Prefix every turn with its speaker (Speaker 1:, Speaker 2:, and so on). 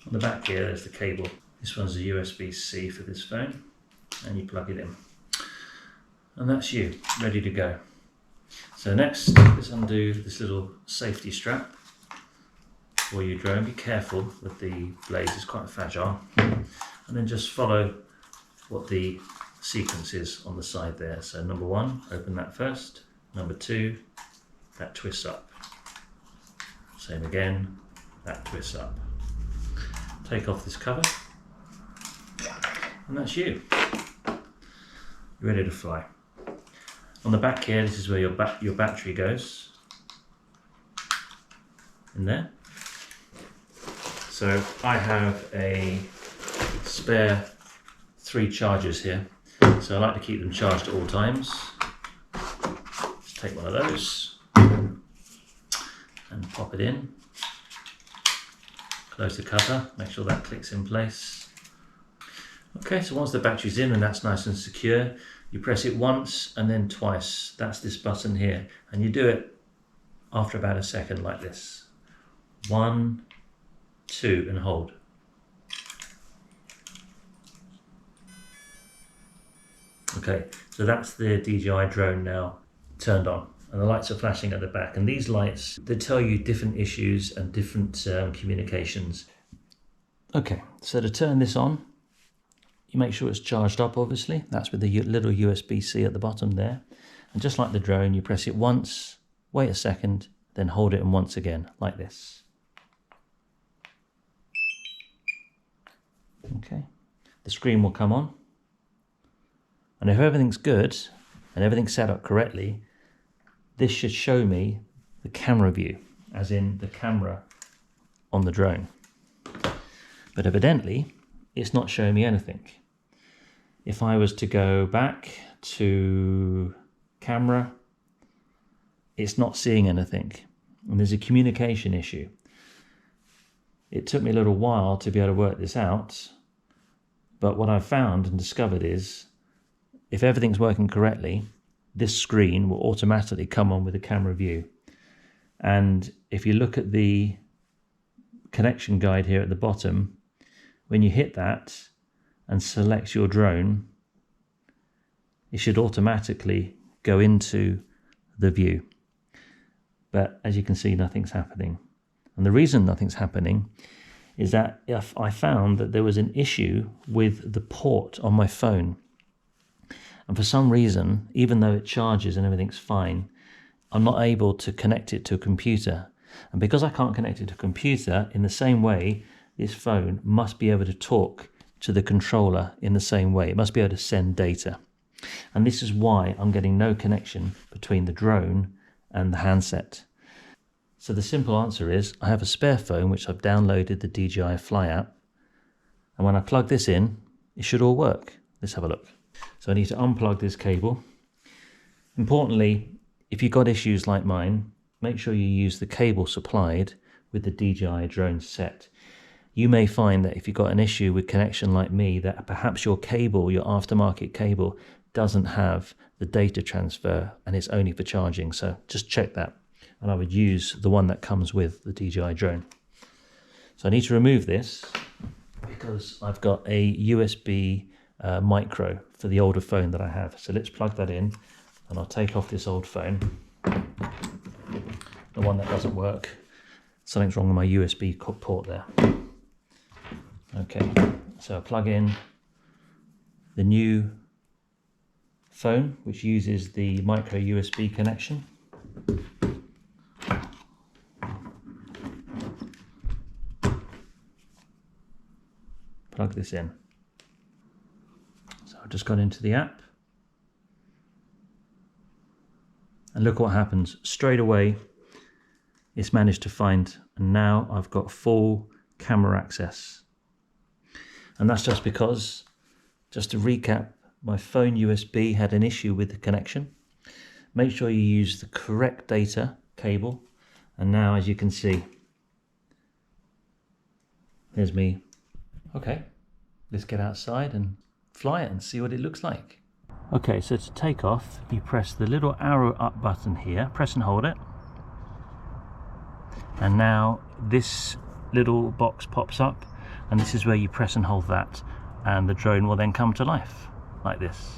Speaker 1: On the back here, there's the cable. This one's a USB-C for this phone, and you plug it in. And that's you, ready to go. So next, let's undo this little safety strap for your drone. Be careful with the blades, it's quite fragile. And then just follow what the sequence is on the side there. So number 1, open that first. Number 2, that twists up. Same again, that twists up. Take off this cover, and that's you. You're ready to fly. On the back here, this is where your battery goes. In there. So I have a spare 3 chargers here. So I like to keep them charged at all times. Just take one of those and pop it in. Close the cover, make sure that clicks in place. Okay, so once the battery's in and that's nice and secure, you press it once and then twice. That's this button here. And you do it after about a second like this. 1, 2, and hold. Okay, so that's the DJI drone now turned on, and the lights are flashing at the back. And these lights, they tell you different issues and different communications. Okay, so to turn this on, you make sure it's charged up, obviously. That's with the little USB-C at the bottom there. And just like the drone, you press it once, wait a second, then hold it and once again, like this. Okay, the screen will come on. And if everything's good and everything's set up correctly, this should show me the camera view, as in the camera on the drone. But evidently, it's not showing me anything. If I was to go back to camera, it's not seeing anything. And there's a communication issue. It took me a little while to be able to work this out, but what I've found and discovered is, if everything's working correctly, this screen will automatically come on with a camera view. And if you look at the connection guide here at the bottom, when you hit that and select your drone, it should automatically go into the view. But as you can see, nothing's happening. And the reason nothing's happening is that if I found that there was an issue with the port on my phone. And for some reason, even though it charges and everything's fine, I'm not able to connect it to a computer. And because I can't connect it to a computer, in the same way, this phone must be able to talk to the controller in the same way. It must be able to send data. And this is why I'm getting no connection between the drone and the handset. So the simple answer is, I have a spare phone which I've downloaded the DJI Fly app. And when I plug this in, it should all work. Let's have a look. So I need to unplug this cable. Importantly, if you've got issues like mine, make sure you use the cable supplied with the DJI drone set. You may find that if you've got an issue with connection like me, that perhaps your cable, your aftermarket cable, doesn't have the data transfer and it's only for charging. So just check that. And I would use the one that comes with the DJI drone. So I need to remove this because I've got a USB micro for the older phone that I have. So let's plug that in, and I'll take off this old phone, the one that doesn't work. Something's wrong with my USB port there. Okay, so I plug in the new phone, which uses the micro USB connection. Plug this in. So I've just gone into the app, and look what happens. Straight away, it's managed to find, and now I've got full camera access. And that's just because, just to recap, my phone USB had an issue with the connection. Make sure you use the correct data cable. And now, as you can see, there's me. Okay, let's get outside and fly it and see what it looks like. Okay, so to take off, you press the little arrow up button here, press and hold it. And now this little box pops up and this is where you press and hold that, and the drone will then come to life like this.